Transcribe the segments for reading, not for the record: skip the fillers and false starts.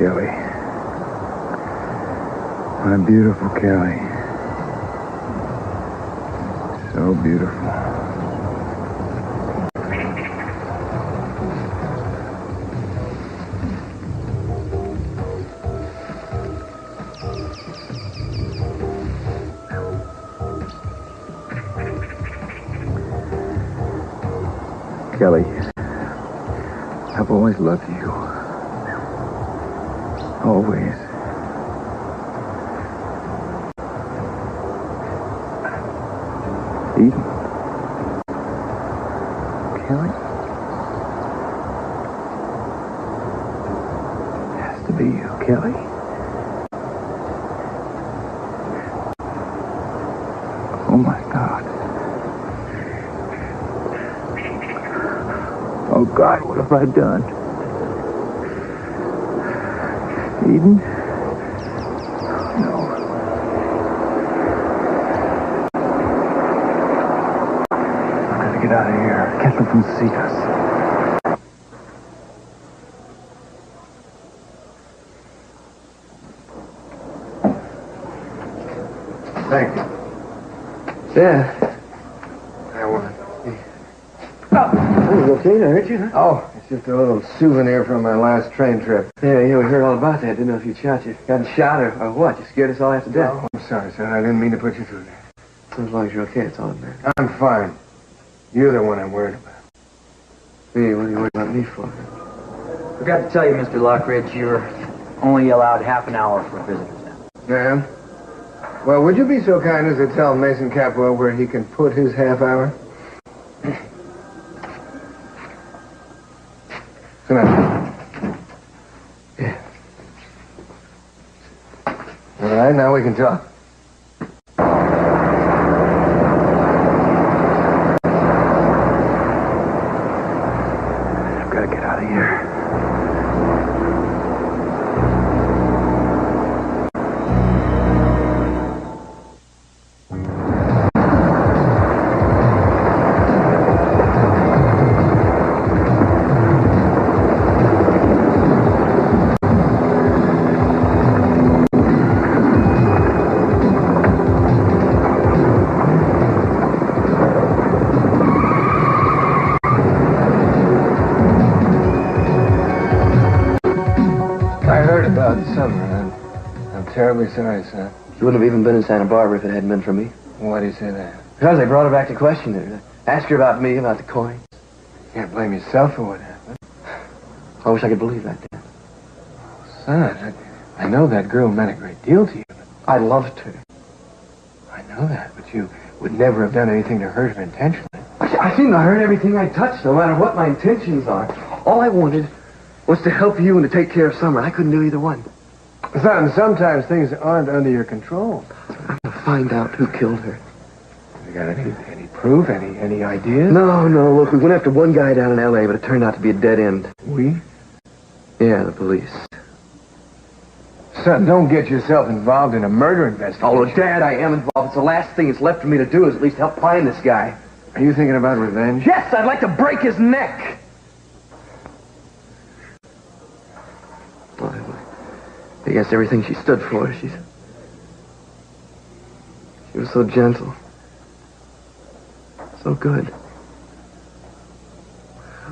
Kelly. My beautiful Kelly. So beautiful. Kelly, I've always loved you. Always. Eden. Kelly? It has to be you, Kelly. Oh my God. Oh God, what have I done? Eden? No. I've got to get out of here. Can't let them see us. Thank you. Dad. I want. Oh, you okay? I hurt you, huh? Oh, it's just a little souvenir from my last train trip. Yeah, we heard all about that. Didn't know if you'd shot you. Gotten shot or what? You scared us all half to death. Oh, I'm sorry, son. I didn't mean to put you through that. As long as you're okay, it's all that matters. I'm fine. You're the one I'm worried about. Hey, what are you worried about me for? Forgot to tell you, Mr. Lockridge, you're only allowed half an hour for visitors now. Ma'am? Well, would you be so kind as to tell Mason Capwell where he can put his half hour? Good night. Yeah. All right, now we can talk. I've got to get out of here. Terribly sorry, son. She wouldn't have even been in Santa Barbara if it hadn't been for me. Why do you say that? Because they brought her back to question her. Asked her about me, about the coins. You can't blame yourself for what happened. I wish I could believe that, Dad. Son, I know that girl meant a great deal to you. But I loved her. I know that, but you would never have done anything to hurt her intentionally. I seem to hurt everything I touch, no matter what my intentions are. All I wanted was to help you and to take care of Summer. I couldn't do either one. Son, sometimes things aren't under your control. I'm going to find out who killed her. You got any proof? Any ideas? No, look, we went after one guy down in L.A., but it turned out to be a dead end. We? Yeah, the police. Son, don't get yourself involved in a murder investigation. Oh, look, Dad, I am involved. It's the last thing that's left for me to do is at least help find this guy. Are you thinking about revenge? Yes, I'd like to break his neck. Well, I guess everything she stood for, she was so gentle. So good.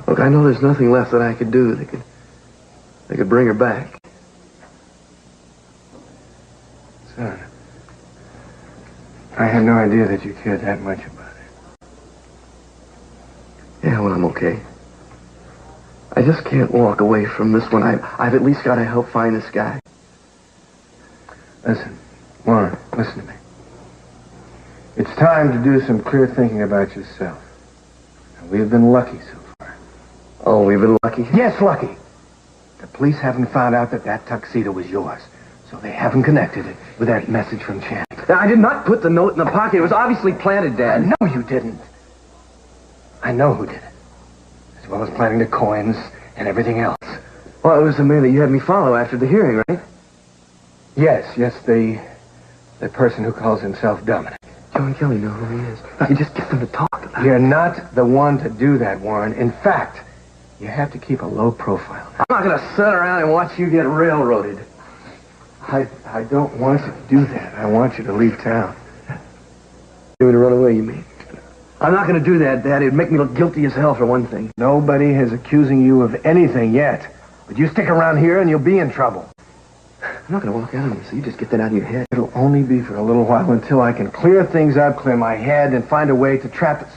Look, I know there's nothing left that I could do that could bring her back. Son, I had no idea that you cared that much about her. Yeah, well, I'm okay. I just can't walk away from this one. I've at least got to help find this guy. Listen, Warren, listen to me. It's time to do some clear thinking about yourself. Now, we've been lucky so far. Oh, we've been lucky? Yes, lucky. The police haven't found out that tuxedo was yours, so they haven't connected it with that message from Chan. I did not put the note in the pocket. It was obviously planted, Dad. No, you didn't. I know who did it, as well as planting the coins and everything else. Well, it was the man that you had me follow after the hearing, right? Yes, the person who calls himself Dominic. Joe and Kelly know who he is. You just get them to talk about it. You're not the one to do that, Warren. In fact, You have to keep a low profile. I'm not going to sit around and watch you get railroaded. I don't want you to do that. I want you to leave town. You want me to run away, you mean? I'm not going to do that, Dad. It'd make me look guilty as hell, for one thing. Nobody is accusing you of anything yet. But you stick around here and you'll be in trouble. I'm not going to walk out on you, so you just get that out of your head. It'll only be for a little while until I can clear things up, clear my head, and find a way to trap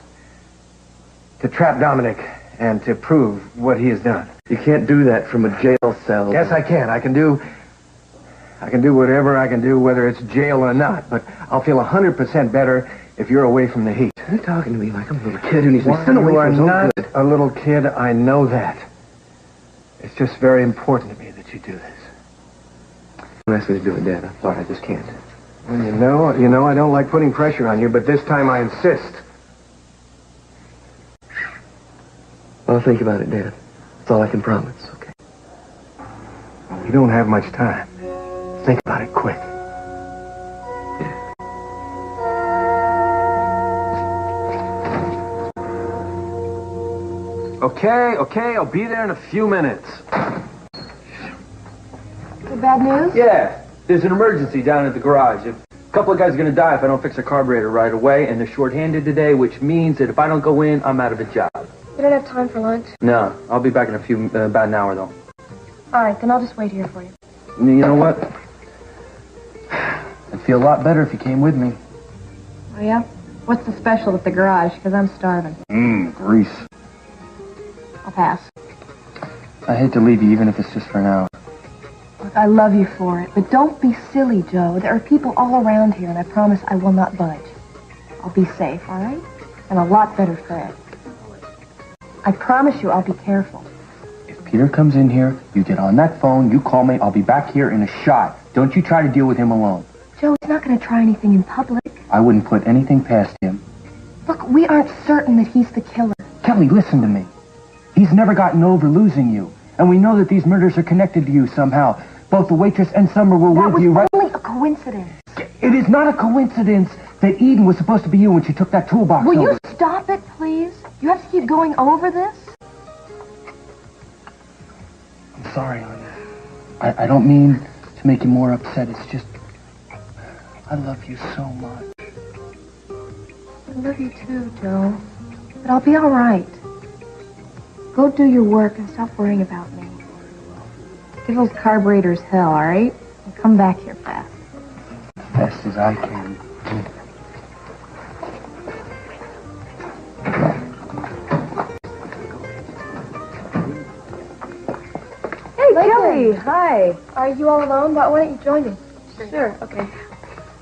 Dominic and to prove what he has done. You can't do that from a jail cell. Yes, I can. I can do whatever I can do, whether it's jail or not. But I'll feel 100% better if you're away from the heat. You're talking to me like I'm a little kid who needs to be sent away from his own good. A little kid, I know that. It's just very important to me that you do this. Don't ask me to do it, Dad. I'm sorry, I just can't. Well, you know, I don't like putting pressure on you, but this time I insist. Well, think about it, Dad. That's all I can promise, okay? You don't have much time. Think about it quick. Okay, I'll be there in a few minutes. The bad news? Yeah, there's an emergency down at the garage. A couple of guys are going to die if I don't fix their carburetor right away, and they're short-handed today, which means that if I don't go in, I'm out of a job. You don't have time for lunch? No, I'll be back in about an hour, though. All right, then I'll just wait here for you. You know what? I'd feel a lot better if you came with me. Oh, yeah? What's the special at the garage? Because I'm starving. Grease. I'll pass. I hate to leave you, even if it's just for an hour. Look, I love you for it, but don't be silly, Joe. There are people all around here, and I promise I will not budge. I'll be safe, all right? And a lot better fed. I promise you I'll be careful. If Peter comes in here, you get on that phone, you call me, I'll be back here in a shot. Don't you try to deal with him alone. Joe, he's not going to try anything in public. I wouldn't put anything past him. Look, we aren't certain that he's the killer. Kelly, listen to me. He's never gotten over losing you. And we know that these murders are connected to you somehow. Both the waitress and Summer were with you, right? That was only a coincidence. It is not a coincidence that Eden was supposed to be you when she took that toolbox Will over. you stop it, please? You have to keep going over this? I'm sorry, honey. I don't mean to make you more upset. It's just, I love you so much. I love you too, Joe. But I'll be all right. Go do your work and stop worrying about me. Give those carburetors hell, all right? And come back here fast. Fast as I can. Hey, Kelly. Hi. Are you all alone? Why don't you join me? Sure. Okay.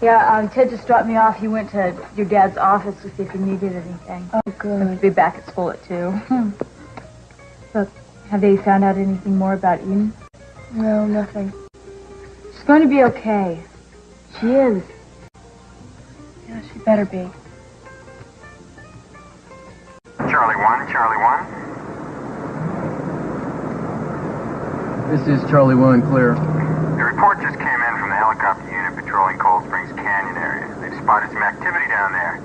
Yeah, Ted just dropped me off. He went to your dad's office to see if he needed anything. Oh, good. He'll be back at school at 2. Look, have they found out anything more about Eden? No, nothing. She's going to be okay. She is. Yeah, she better be. Charlie 1. This is Charlie 1, clear. The report just came in from the helicopter unit patrolling Cold Springs Canyon area. They've spotted some activity down there.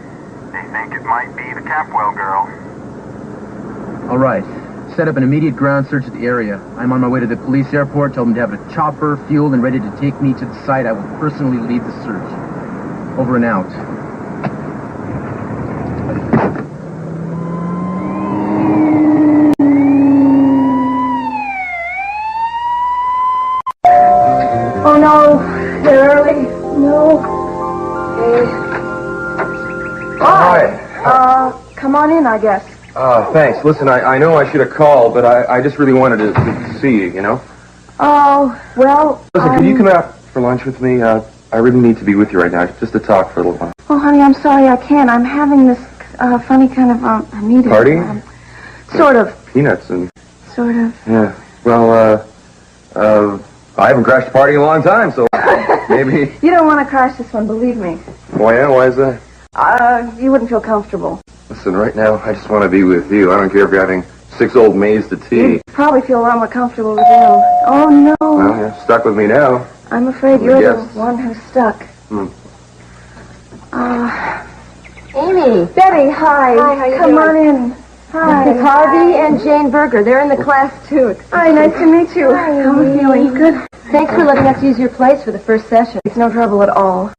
They think it might be the Capwell girl. All right. Set up an immediate ground search of the area. I'm on my way to the police airport. Tell them to have a chopper, fueled, and ready to take me to the site. I will personally lead the search. Over and out. Oh, no. They're early. No. Hi. Come on in, I guess. Thanks. Listen, I know I should have called, but I just really wanted to see you, you know? Oh, well... Listen, could you come out for lunch with me? I really need to be with you right now, just to talk for a little while. Oh, honey, I'm sorry I can't. I'm having this funny kind of meeting. Party? Sort of. Peanuts and... Sort of. Yeah. Well, I haven't crashed a party in a long time, so maybe... You don't want to crash this one, believe me. Why, yeah? Why is that? You wouldn't feel comfortable. Listen, right now, I just want to be with you. I don't care if you're having 6 old maids to tea. You'd probably feel a lot more comfortable with him. Oh, no. Well, you're stuck with me now. I'm afraid you're the one who's stuck. Hmm. Amy. Betty, hi. Hi, how you Come doing? on in. Hi. This is Harvey and Jane Berger. They're in the class, too. Hi, nice to meet you. Hi. How are you feeling? Good. Thanks for letting us use your place for the first session. It's no trouble at all.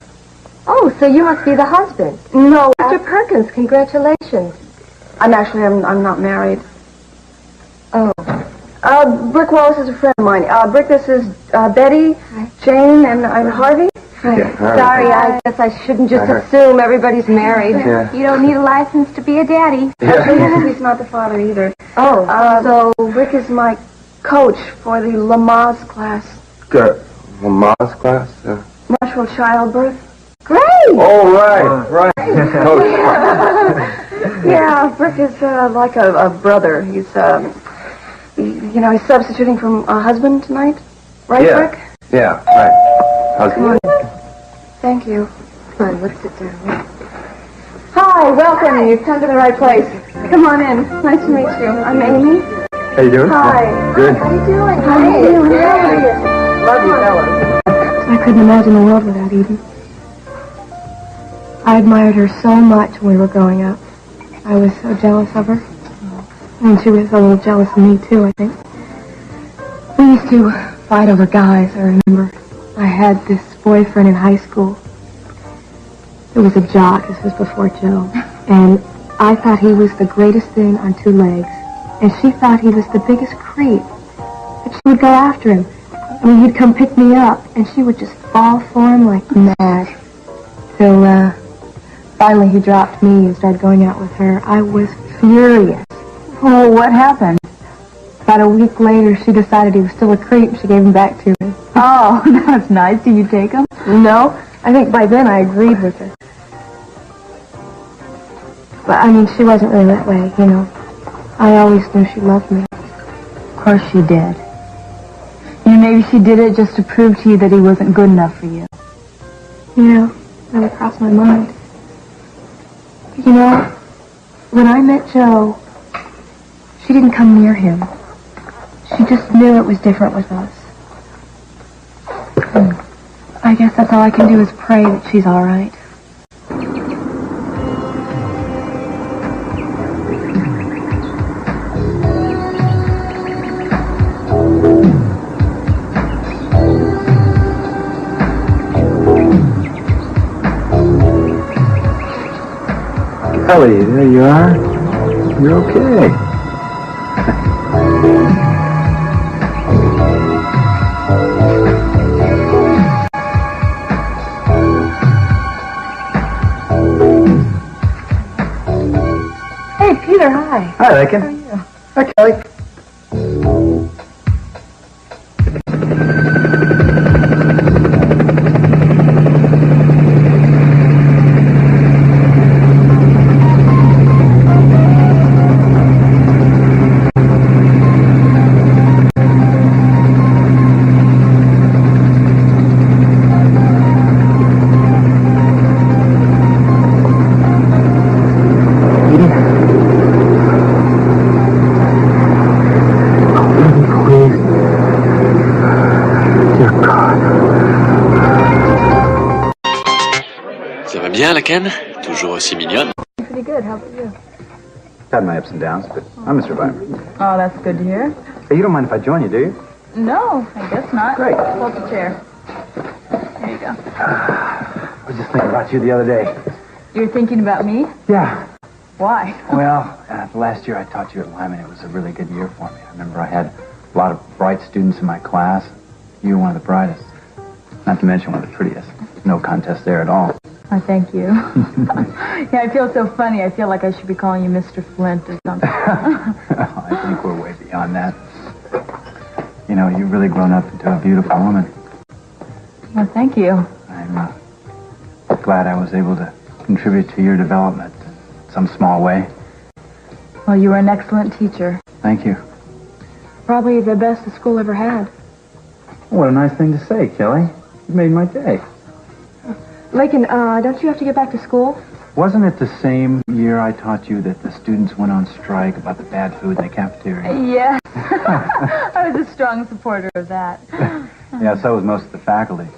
Oh, so you must be the husband. No. Mr. Perkins, congratulations. I'm not married. Oh. Brick Wallace is a friend of mine. Brick, this is Betty, Hi. Jane, and I'm Harvey. Hi. Yeah, all right. Sorry, I guess I shouldn't just assume everybody's married. Yeah. You don't need a license to be a daddy. He's not the father either. Oh, So Rick is my coach for the Lamaze class. Good. Mama's class? Natural childbirth. great! Oh, right. Coach. Yeah, Rick is like a brother. He's, he's substituting for a husband tonight. Right, Yeah. Rick? Yeah, right. Husband. Thank you. Come on, let's sit down. Hi, welcome. You've come to the right place. Come on in. Nice to meet you. I'm Amy. How you doing? Hi. Good. How you doing? How are you doing? Love you, fellas. I couldn't imagine the world without Eden. I admired her so much when we were growing up. I was so jealous of her. And she was a little jealous of me, too, I think. We used to fight over guys, I remember. I had this boyfriend in high school. It was a jock. This was before Joe. And I thought he was the greatest thing on two legs. And she thought he was the biggest creep. But she would go after him. I mean, he'd come pick me up, and she would just fall for him like mad. Till, finally he dropped me and started going out with her. I was furious. Oh, what happened? About a week later, she decided he was still a creep. She gave him back to me. Oh, that's nice. Did you take him? No, I think by then I agreed with her. But, I mean, she wasn't really that way, you know. I always knew she loved me. Of course she did. You know, maybe she did it just to prove to you that he wasn't good enough for you. Yeah, that would cross my mind. You know, when I met Joe, she didn't come near him. She just knew it was different with us. I guess that's all I can do is pray that she's all right. Ellie, there you are. You're okay. Hey, Peter, hi. Hi, Lincoln. How are you? Hi, Kelly. Ça va bien, la Ken? Toujours aussi mignonne? Pretty good. How about you? Had my ups and downs, but I'm a survivor. Oh, that's good to hear. Hey, you don't mind if I join you, do you? No, I guess not. Great. Hold the chair. There you go. I was just thinking about you the other day. You're thinking about me? Yeah. Why? Well, the last year I taught you at Lyman, it was a really good year for me. I remember I had a lot of bright students in my class. You were one of the brightest. Not to mention one of the prettiest. No contest there at all. Oh, thank you. Yeah, I feel so funny. I feel like I should be calling you Mr. Flint or something. I think we're way beyond that. You know, you've really grown up into a beautiful woman. Well, thank you. I'm glad I was able to contribute to your development in some small way. Well, you were an excellent teacher. Thank you. Probably the best the school ever had. What a nice thing to say, Kelly. You made my day. Lincoln, don't you have to get back to school? Wasn't it the same year I taught you that the students went on strike about the bad food in the cafeteria? Yes. I was a strong supporter of that. Yeah, so was most of the faculty.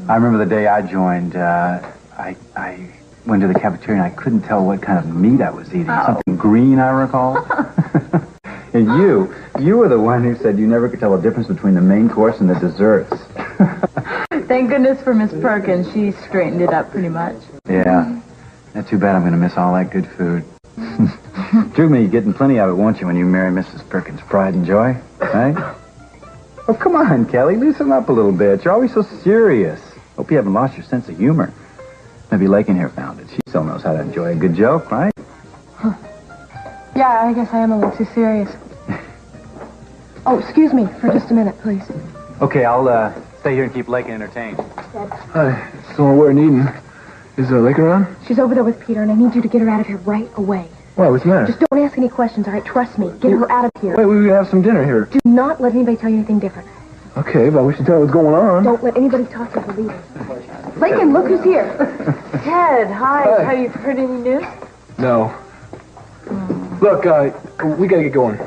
I remember the day I joined, I went to the cafeteria and I couldn't tell what kind of meat I was eating. Something green, I recall. And you were the one who said you never could tell the difference between the main course and the desserts. Thank goodness for Miss Perkins. She straightened it up pretty much. Yeah. That's too bad I'm going to miss all that good food. True me, you're getting plenty of it, won't you, when you marry Mrs. Perkins' pride and joy, right? Oh, come on, Kelly. Loosen up a little bit. You're always so serious. Hope you haven't lost your sense of humor. Maybe Lakin here found it. She still knows how to enjoy a good joke, right? Huh. Yeah, I guess I am a little too serious. Oh, excuse me for just a minute, please. Okay, I'll stay here and keep Lakin entertained. Hi, so we're in Eden. Is Lakin around? She's over there with Peter, and I need you to get her out of here right away. Why, what's the matter? Just don't ask any questions, all right? Trust me. Get her out of here. Wait, we're going to have some dinner here. Do not let anybody tell you anything different. Okay, but we should tell her what's going on. Don't let anybody talk to her leaving. Lakin, look who's here. Ted, hi. Have you heard any news? No. Look, we got to get going.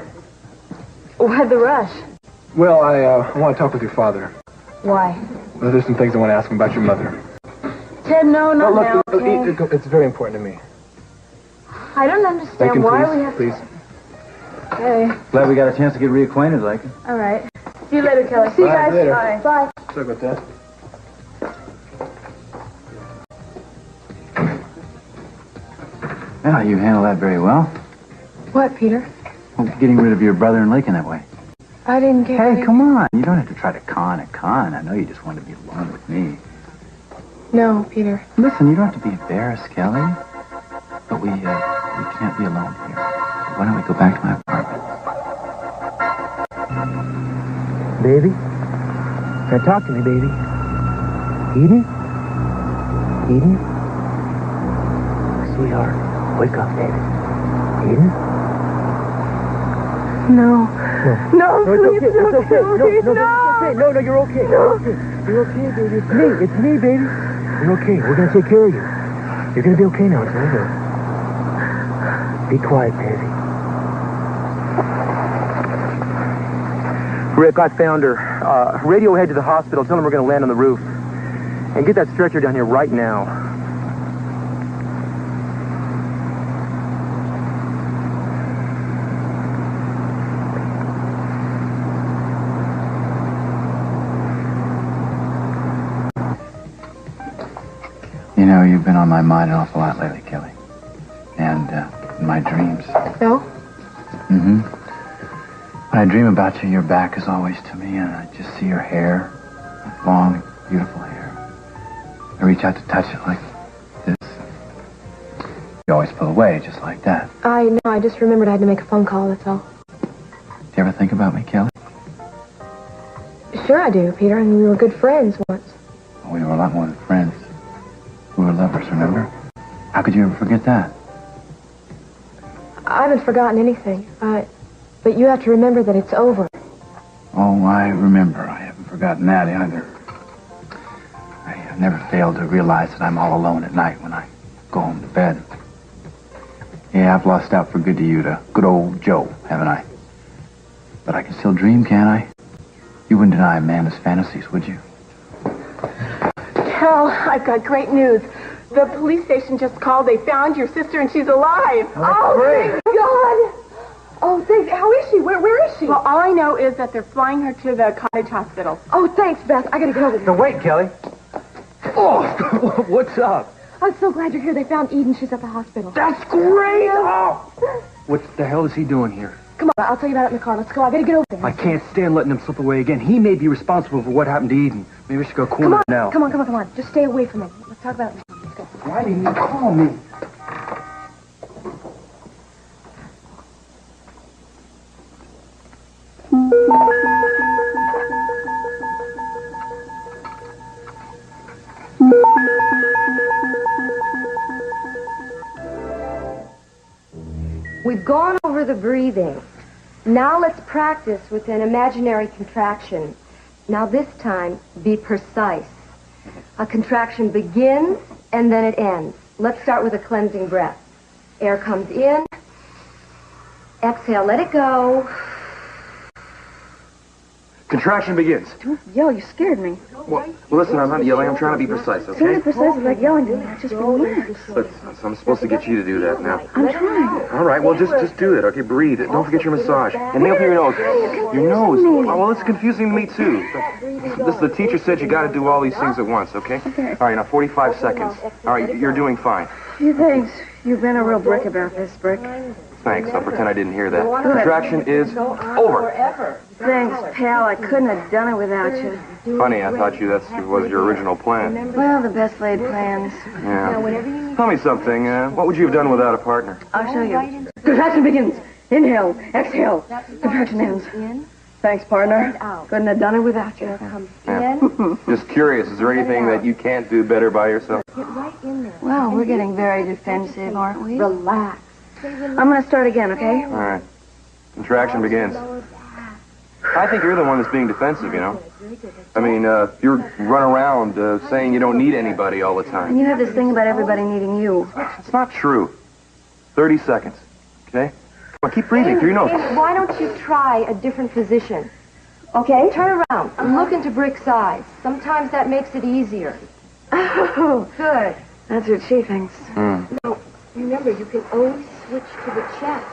Why'd the rush? Well, I want to talk with your father. Why? Well, there's some things I want to ask him about your mother. Ted, no, not now, okay? It's very important to me. I don't understand why we have please. Okay. Glad we got a chance to get reacquainted, Lakin. All right. See you later, Kelly. See you guys. Later. Bye. Bye. Sorry about that. Well, you handle that very well. What, Peter? Well, getting rid of your brother and Lakin that way. I didn't get Hey, come on. You don't have to try to con a con. I know you just want to be alone with me. No, Peter. Listen, you don't have to be embarrassed, Kelly. But we can't be alone here. Why don't we go back to my apartment? Baby? Can I talk to me, baby? Eden? Eden? Sweetheart, wake up, baby. Eden? No. No, please, it's okay. No, you're okay. No. You're okay, baby. It's me, baby. You're okay. We're gonna take care of you. You're gonna be okay now. It's over. Be quiet, baby. Rick, I found her. Radio ahead to the hospital. Tell them we're gonna land on the roof. And get that stretcher down here right now. You know, you've been on my mind an awful lot lately, Kelly. And in my dreams. No? Mm-hmm. When I dream about you, your back is always to me, and I just see your hair. Long, beautiful hair. I reach out to touch it like this. You always pull away, just like that. I know. I just remembered I had to make a phone call, that's all. Do you ever think about me, Kelly? Sure I do, Peter. I mean, we were good friends once. We were a lot more than friends. We were lovers, remember? How could you ever forget that? I haven't forgotten anything. But you have to remember that it's over. Oh, I remember. I haven't forgotten that either. I never failed to realize that I'm all alone at night when I go home to bed. Yeah, I've lost out for good to you, to good old Joe, haven't I? But I can still dream, can't I? You wouldn't deny a man his fantasies, would you? Cal, I've got great news. The police station just called. They found your sister and she's alive. Oh, great. Thank God. Oh, thanks. How is she? Where is she? Well, all I know is that they're flying her to the cottage hospital. Oh, thanks, Beth. I gotta get over there. No, wait, Kelly. Oh, what's up? I'm so glad you're here. They found Eden. She's at the hospital. That's great. Oh. What the hell is he doing here? Come on, I'll tell you about it in the car. Let's go. I gotta get over there. I can't stand letting him slip away again. He may be responsible for what happened to Eden. Maybe we should go corner him now. Come on. Just stay away from him. Let's talk about it now. Let's go. Why didn't you call me? We've gone over the breathing. Now let's practice with an imaginary contraction. Now this time, be precise. A contraction begins and then it ends. Let's start with a cleansing breath. Air comes in. Exhale, let it go. Contraction begins. Don't yell, you scared me. Well, listen, I'm not yelling. I'm trying to be precise, okay? Being precise is like yelling to me. Just relax. But I'm supposed to get you to do that now. I'm trying. All right, well, just do it, okay? Breathe. Don't forget your massage. Inhale through your nose. Your nose. Oh, well, it's confusing to me, too. The teacher said you got to do all these things at once, okay? All right, now 45 seconds. All right, you're doing fine. Gee, thanks. You've been a real brick about this, Brick. Thanks. I'll pretend I didn't hear that. Contraction is over. Thanks, pal. I couldn't have done it without you. Funny, I thought that was your original plan. Well, the best laid plans. Yeah. Tell me something. What would you have done without a partner? I'll show you. Contraction begins. Inhale. Exhale. Contraction ends. Thanks, partner. Couldn't have done it without you. Yeah. Just curious, is there anything that you can't do better by yourself? Well, we're getting very defensive, aren't we? Relax. I'm going to start again, okay? All right. Contraction begins. I think you're the one that's being defensive, you know? I mean, you're run around saying you don't need anybody all the time. And you have this thing about everybody needing you. It's not true. 30 seconds, okay? Come on, keep breathing through your nose. And why don't you try a different position? Okay? Turn around and look into Brick's eyes. Sometimes that makes it easier. Oh, Good. that's what she thinks. Now, remember, you can always switch to the chest.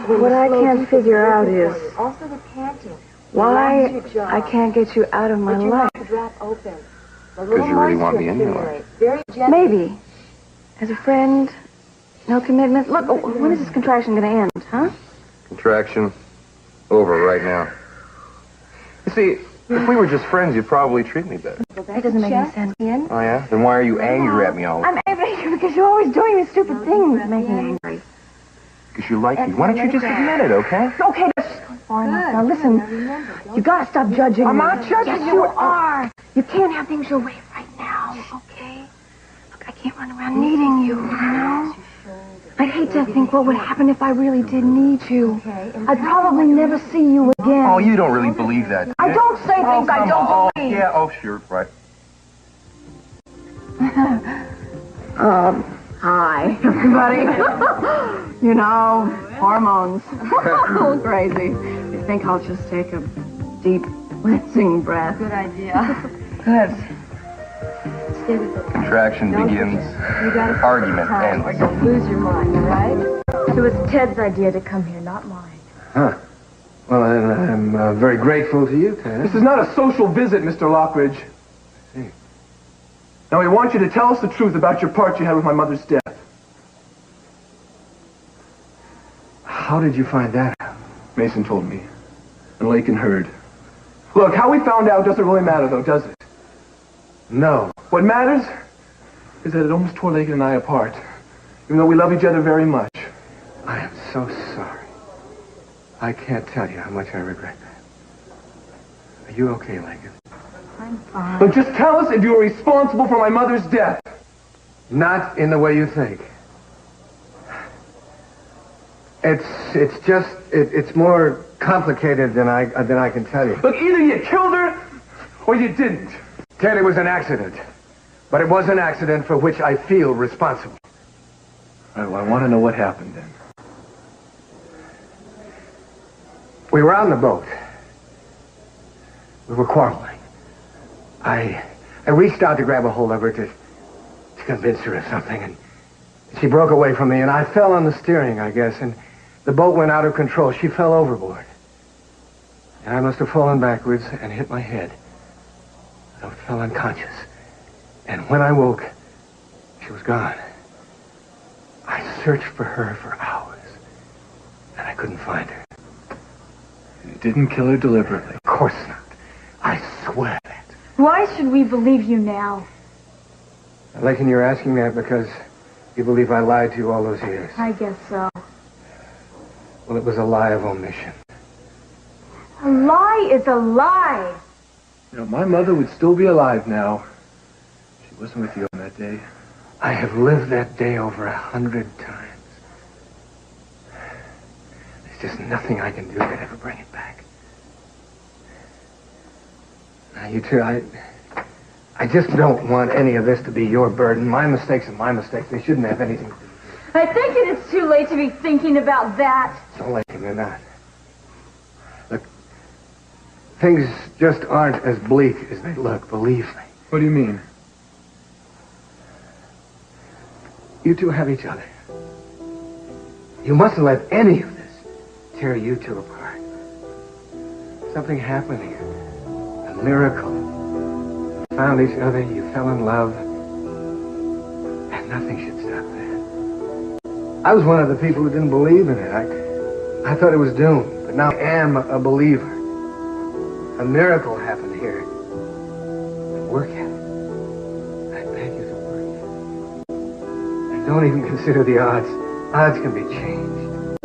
What I can't figure out is Also the panting. why I can't get you out of my life. Drop open. Because you really want me in your life. Very gently. Maybe. As a friend, no commitment. Look, when is this contraction going to end, huh? Contraction over right now. You see, if we were just friends, you'd probably treat me better. That doesn't make any sense. Oh, yeah? Then why are you angry at me all the time? I'm angry at you because you're always doing these stupid things that make me angry. Because you like me. Why don't you just admit it, okay? Okay, that's just going far enough. Now listen, you gotta stop judging I'm me. not judging yes, you. you are. You can't have things your way right now, okay? Look, I can't run around needing you, you know? I hate to think what would happen if I really did need you. I'd probably never see you again. Oh, you don't really believe that. I don't say things I don't believe. Yeah, oh, sure, right. Hi, everybody. You know, hormones. Crazy. You think I'll just take a deep, cleansing breath? Good idea. Good. Contraction begins. Argument ends. Don't lose your mind, all right? So it's Ted's idea to come here, not mine. Huh. Well, I'm very grateful to you, Ted. This is not a social visit, Mr. Lockridge. I see. Now, we want you to tell us the truth about your part you had with my mother's death. How did you find that out? Mason told me. And Lakin heard. Look, how we found out doesn't really matter, though, does it? No. What matters is that it almost tore Lakin and I apart. Even though we love each other very much. I am so sorry. I can't tell you how much I regret that. Are you okay, Lakin? I'm fine. But just tell us if you were responsible for my mother's death. Not in the way you think. It's more complicated than I can tell you. Look, either you killed her or you didn't. Ted, it was an accident. But it was an accident for which I feel responsible. All right, well, I want to know what happened then. We were on the boat. We were quarreling. I reached out to grab a hold of her to convince her of something, and she broke away from me, and I fell on the steering, I guess, and the boat went out of control. She fell overboard. And I must have fallen backwards and hit my head. I fell unconscious. And when I woke, she was gone. I searched for her for hours, and I couldn't find her. You didn't kill her deliberately. Of course not. I swear that. Why should we believe you now? Lakin, you're asking that because you believe I lied to you all those years. I guess so. Well, it was a lie of omission. A lie is a lie. You know, my mother would still be alive now. She wasn't with you on that day. I have lived that day over 100 times. There's just nothing I can do to ever bring it back. Now, you two, I just don't want any of this to be your burden. My mistakes are my mistakes. They shouldn't have anything to do with it. I think it is too late to be thinking about that. Don't like them, they're not. Look, things just aren't as bleak as they look, believe me. What do you mean? You two have each other. You mustn't let any of this tear you two apart. Something happened here. A miracle. You found each other, you fell in love, and nothing should stop that. I was one of the people who didn't believe in it. I thought it was doomed, but now I am a believer. A miracle happened here. Work at it. I beg you to work at it. And don't even consider the odds. Odds can be changed.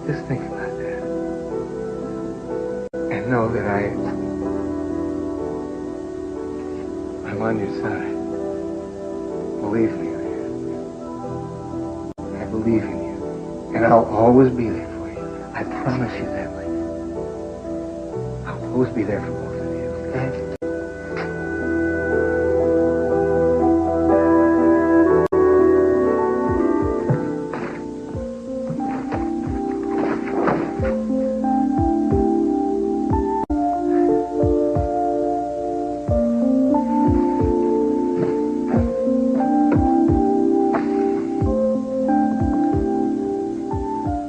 Just think about that. And know that I'm on your side. Believe me, I believe in you. And I'll always be there for you. I promise you that, lady. I'll always be there for both of you, okay?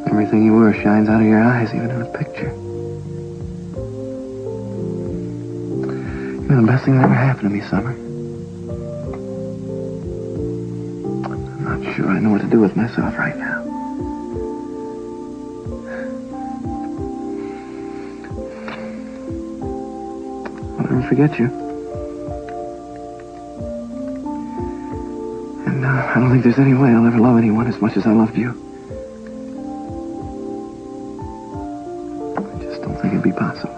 Everything you were shines out of your eyes, even in a picture. You're the best thing that ever happened to me, Summer. I'm not sure I know what to do with myself right now. I'll never forget you. And I don't think there's any way I'll ever love anyone as much as I loved you. I think it'd be possible.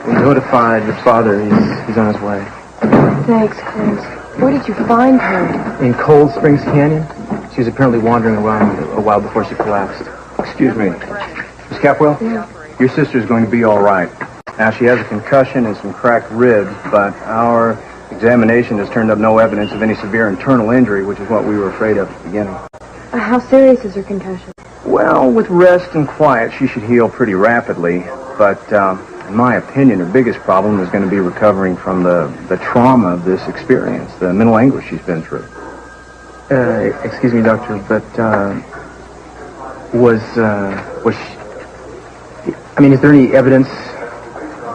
We notified your father. He's on his way. Thanks, Chris. Where did you find her? In Cold Springs Canyon. She was apparently wandering around a while before she collapsed. Excuse me. Miss Capwell? Yeah. Your sister's going to be all right. Now, she has a concussion and some cracked ribs, but our examination has turned up no evidence of any severe internal injury, which is what we were afraid of at the beginning. How serious is her concussion? Well, with rest and quiet, she should heal pretty rapidly, but in my opinion, her biggest problem is going to be recovering from the trauma of this experience, the mental anguish she's been through. Excuse me, doctor, but was she... I mean, is there any evidence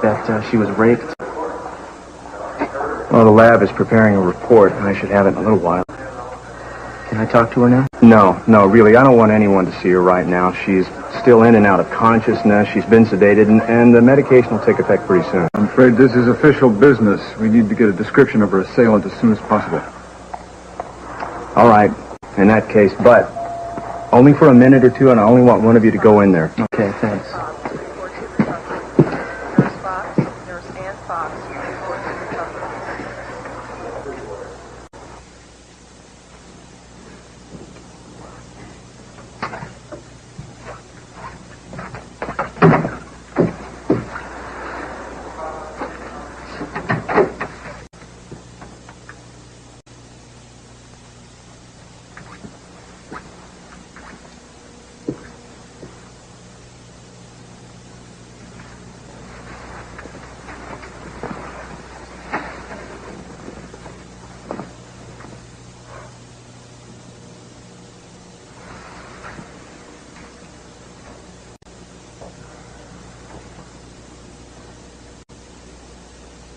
that she was raped? Well, the lab is preparing a report, and I should have it in a little while. Can I talk to her now? No, really. I don't want anyone to see her right now. She's still in and out of consciousness. She's been sedated, and the medication will take effect pretty soon. I'm afraid this is official business. We need to get a description of her assailant as soon as possible. All right, in that case, but only for a minute or two, and I only want one of you to go in there. Okay, thanks.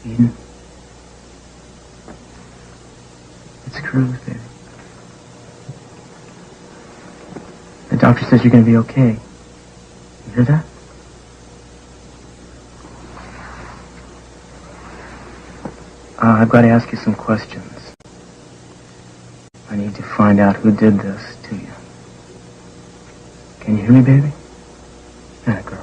Eden. It's Cruz, baby. The doctor says you're going to be okay. You hear that? I've got to ask you some questions. I need to find out who did this to you. Can you hear me, baby? That girl.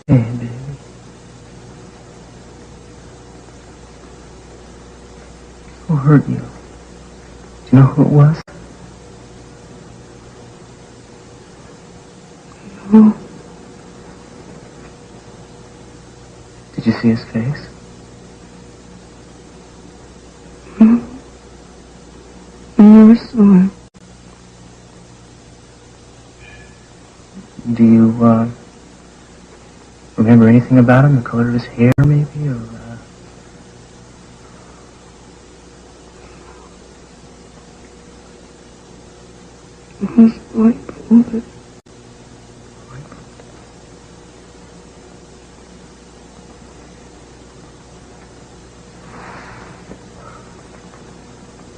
Hey, baby. Who hurt you? You know who it was? No. Did you see his face? No. I never saw him. Do you, remember anything about him? The color of his hair, maybe, or, His white.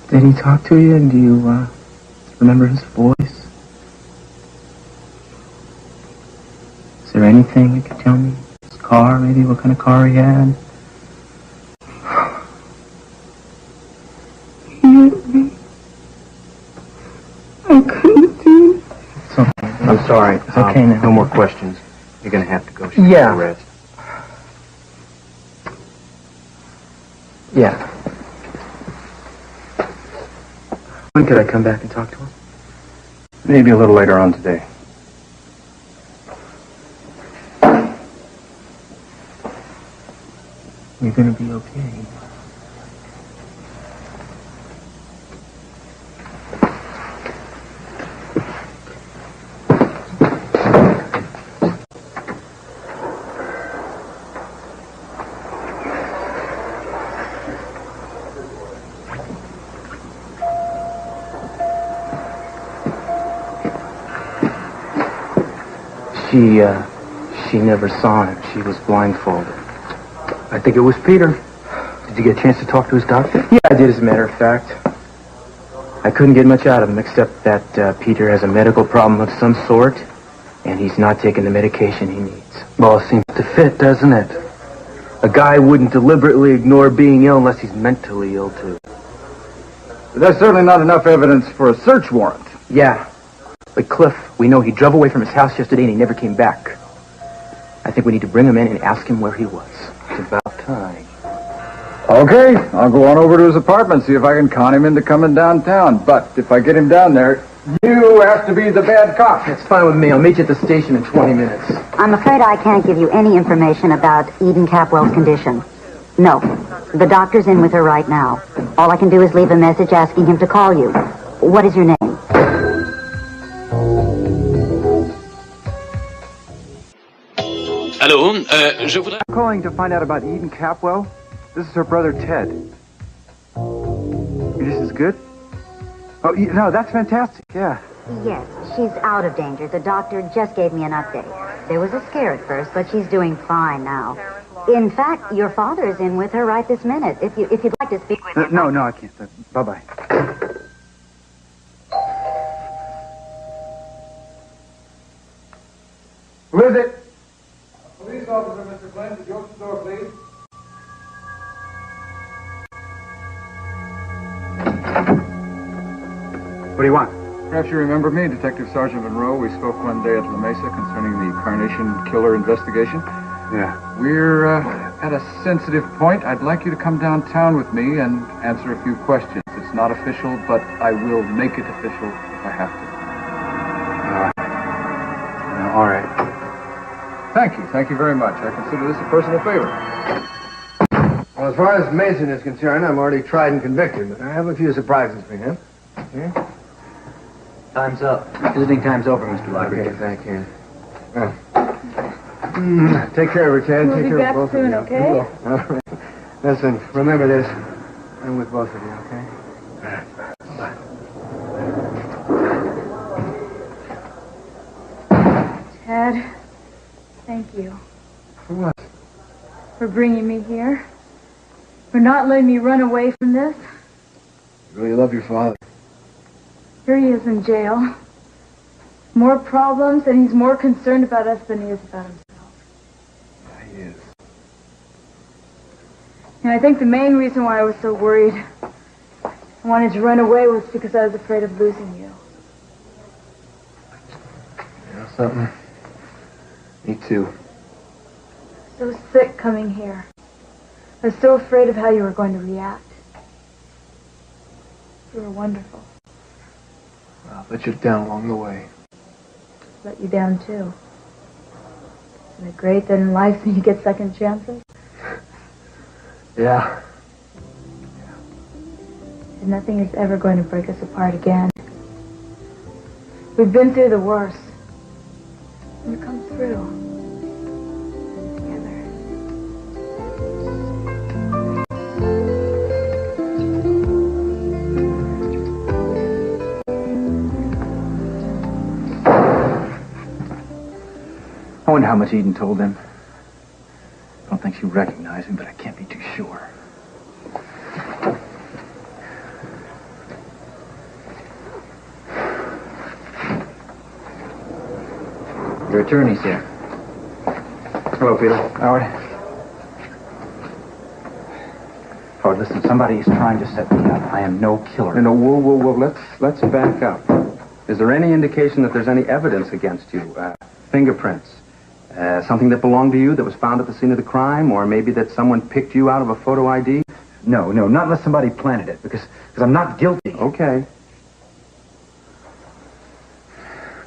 Did he talk to you, and do you, remember his voice? Is there anything you could tell me? His car, maybe? What kind of car he had? I couldn't do it. It's okay. I'm sorry. It's okay now. No more questions. You're going to have to go. Yeah. Rest. Yeah. When could I come back and talk to him? Maybe a little later on today. You're gonna be okay. She never saw him. She was blindfolded. I think it was Peter. Did you get a chance to talk to his doctor? Yeah, I did, as a matter of fact. I couldn't get much out of him, except that Peter has a medical problem of some sort, and he's not taking the medication he needs. Well, it seems to fit, doesn't it? A guy wouldn't deliberately ignore being ill unless he's mentally ill, too. But that's certainly not enough evidence for a search warrant. Yeah. But Cliff, we know he drove away from his house yesterday and he never came back. I think we need to bring him in and ask him where he was. It's about time. Okay, I'll go on over to his apartment, see if I can con him into coming downtown. But if I get him down there, you have to be the bad cop. That's fine with me. I'll meet you at the station in 20 minutes. I'm afraid I can't give you any information about Eden Capwell's condition. No. The doctor's in with her right now. All I can do is leave a message asking him to call you. What is your name? Allô, je voudrais... I'm calling to find out about Eden Capwell. This is her brother, Ted. This is good? Oh, no, that's fantastic, yeah. Yes, she's out of danger. The doctor just gave me an update. There was a scare at first, but she's doing fine now. In fact, your father is in with her right this minute. If you'd like to speak with him... No, I can't. Bye-bye. Who is it? Police officer, Mr. Flint. Would you open the door, please? What do you want? Perhaps you remember me, Detective Sergeant Monroe. We spoke one day at La Mesa concerning the Carnation Killer investigation. Yeah. We're at a sensitive point. I'd like you to come downtown with me and answer a few questions. It's not official, but I will make it official if I have to. All right. Thank you. Thank you very much. I consider this a personal favor. Well, as far as Mason is concerned, I'm already tried and convicted, but I have a few surprises for him. Yeah? Time's up. Visiting time's over, Mr. Library. Okay, thank you. Take care of her, Ted. We'll Take be care back of both soon, of you. okay? We will. All right. Listen, remember this. I'm with both of you, okay? Bye. Ted, thank you. For what? For bringing me here. For not letting me run away from this. You really love your father. Here he is in jail. More problems, and he's more concerned about us than he is about himself. Yeah, he is. And I think the main reason why I was so worried, I wanted to run away, was because I was afraid of losing you. You know something? Me too. So sick coming here. I was so afraid of how you were going to react. You were wonderful. let you down along the way. Let you down, too. Isn't it great that in life you get second chances? Yeah. And nothing is ever going to break us apart again. We've been through the worst. We've come through. Together. I wonder how much Eden told them. I don't think she recognized me, but I can't be too sure. Your attorney's here. Hello, Peter. Howard. Howard, listen, somebody is trying to set me up. I am no killer. No, whoa. Let's back up. Is there any indication that there's any evidence against you? Fingerprints? Something that belonged to you that was found at the scene of the crime? Or maybe that someone picked you out of a photo ID? No, not unless somebody planted it, because I'm not guilty. Okay.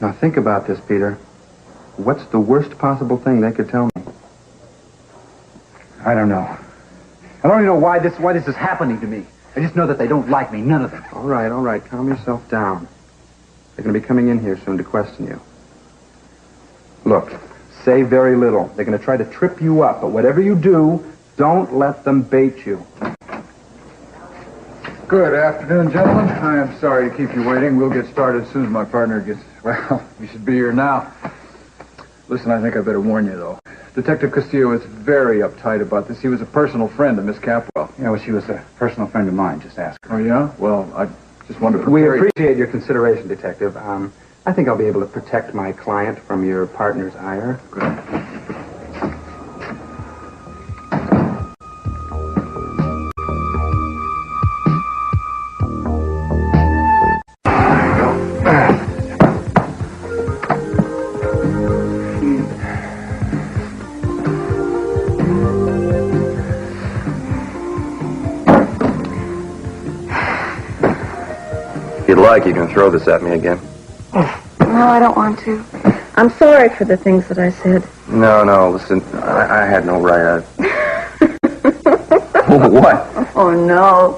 Now think about this, Peter. What's the worst possible thing they could tell me? I don't know. I don't even know why this is happening to me. I just know that they don't like me, none of them. All right. Calm yourself down. They're going to be coming in here soon to question you. Look, say very little. They're going to try to trip you up, but whatever you do, don't let them bait you. Good afternoon, gentlemen. I am sorry to keep you waiting. We'll get started as soon as my partner gets... Well, you should be here now. Listen, I think I better warn you, though. Detective Castillo is very uptight about this. He was a personal friend of Miss Capwell. Yeah, well, she was a personal friend of mine. Just ask her. Oh, yeah? Well, I just wanted to... We appreciate your consideration, Detective. I think I'll be able to protect my client from your partner's ire. Good. If you'd like, you can throw this at me again. No, I don't want to. I'm sorry for the things that I said. No, listen, I had no right. What? Oh, no.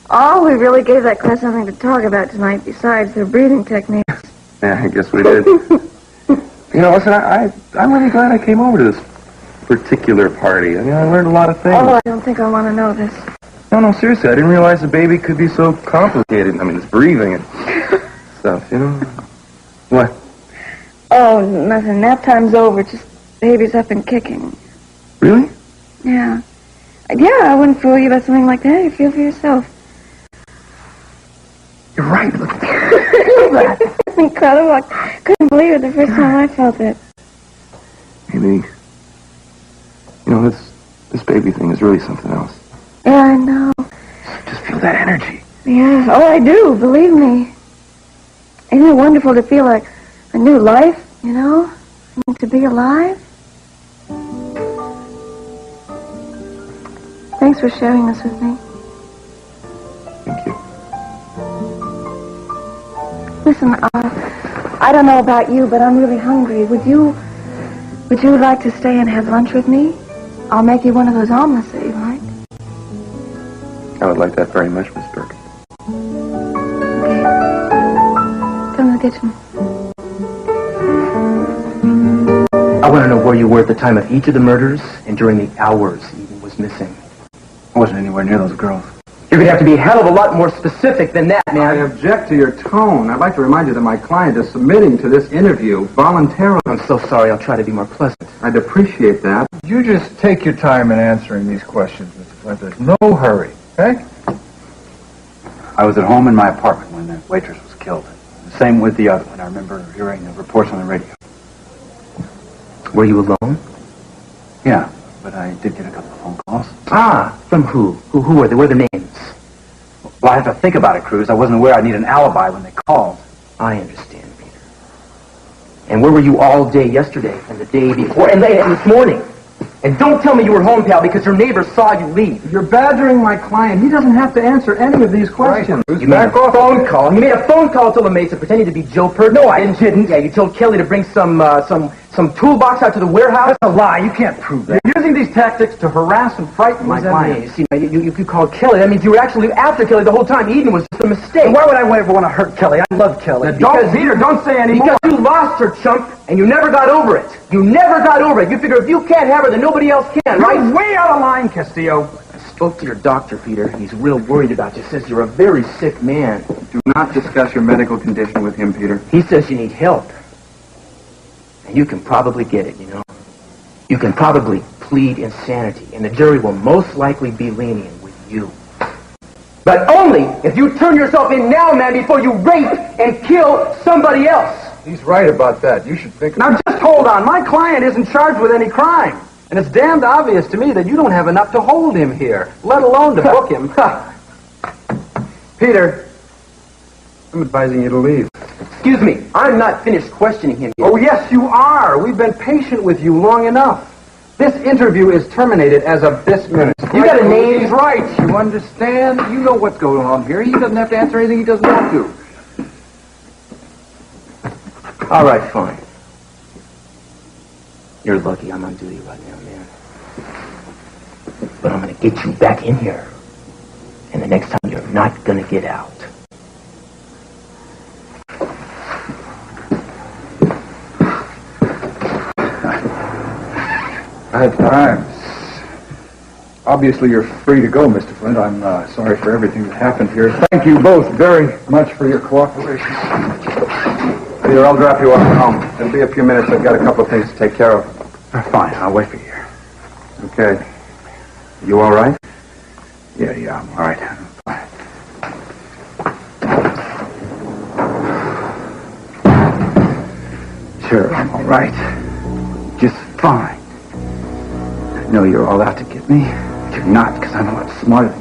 Oh, we really gave that class something to talk about tonight besides their breathing techniques. Yeah, I guess we did. Listen, I'm really glad I came over to this particular party. I mean, I learned a lot of things. Oh, I don't think I want to know this. No, seriously, I didn't realize the baby could be so complicated. I mean, it's breathing and stuff, What? Oh, nothing. Nap time's over. Just baby's up and kicking. Really? Yeah. Yeah, I wouldn't fool you about something like that. You feel for yourself. You're right. Look. That's incredible. I couldn't believe it the first time I felt it. Maybe, this baby thing is really something else. Yeah, I know. Just feel that energy. Yeah. Oh, I do. Believe me. Isn't it wonderful to feel a new life, to be alive? Thanks for sharing this with me. Thank you. Listen, I don't know about you, but I'm really hungry. Would you like to stay and have lunch with me? I'll make you one of those omelets that you like. I would like that very much, Miss Burke. Okay. Come to the kitchen. I want to know where you were at the time of each of the murders and during the hours Eden was missing. I wasn't anywhere near those girls. You're going to have to be a hell of a lot more specific than that, man. I object to your tone. I'd like to remind you that my client is submitting to this interview voluntarily. I'm so sorry. I'll try to be more pleasant. I'd appreciate that. You just take your time in answering these questions, Mr. Flint. There's no hurry, okay? I was at home in my apartment when the waitress was killed. The same with the other one. I remember hearing the reports on the radio. Were you alone? Yeah, but I did get a couple of phone calls. Ah, from who? Who were they? What are the names? Well, I have to think about it, Cruz. I wasn't aware I'd need an alibi when they called. I understand, Peter. And where were you all day yesterday and the day before and this morning? And don't tell me you were home, pal, because your neighbor saw you leave. You're badgering my client. He doesn't have to answer any of these questions. You made a phone call. You made a phone call to La Mesa pretending to be Joe Pert. No, I didn't. Yeah, you told Kelly to bring some toolbox out to the warehouse. That's a lie. You can't prove that. You're using these tactics to harass and frighten my client. You see, you called Kelly. That means you were actually after Kelly the whole time. Eden was just a mistake. And why would I ever want to hurt Kelly? I love Kelly. Don't say any more. Because you lost her, chump, and you never got over it. You never got over it. You figure if you can't have her, then nobody else can, right? You're way out of line, Castillo. I spoke to your doctor, Peter. He's real worried about you. Says you're a very sick man. Do not discuss your medical condition with him, Peter. He says you need help. And you can probably get it, you know. You can probably plead insanity, and the jury will most likely be lenient with you. But only if you turn yourself in now, man, before you rape and kill somebody else. He's right about that. You should think Now, just hold on. My client isn't charged with any crime. And it's damned obvious to me that you don't have enough to hold him here, let alone to book him. Peter, I'm advising you to leave. Excuse me, I'm not finished questioning him yet. Oh, yes, you are. We've been patient with you long enough. This interview is terminated as of this minute. You got a name? He's right. You understand? You know what's going on here. He doesn't have to answer anything he doesn't want to. All right, fine. You're lucky I'm on duty right now, man. But I'm going to get you back in here. And the next time you're not going to get out. Bad times. Obviously, you're free to go, Mr. Flint. I'm sorry for everything that happened here. Thank you both very much for your cooperation. Peter, I'll drop you off at home. It'll be a few minutes. I've got a couple of things to take care of. Fine, I'll wait for you here. Okay. You all right? Yeah, I'm all right. I'm fine. Sure, I'm all right. Just fine. I know you're all out to get me, but you're not, because I'm a lot smarter than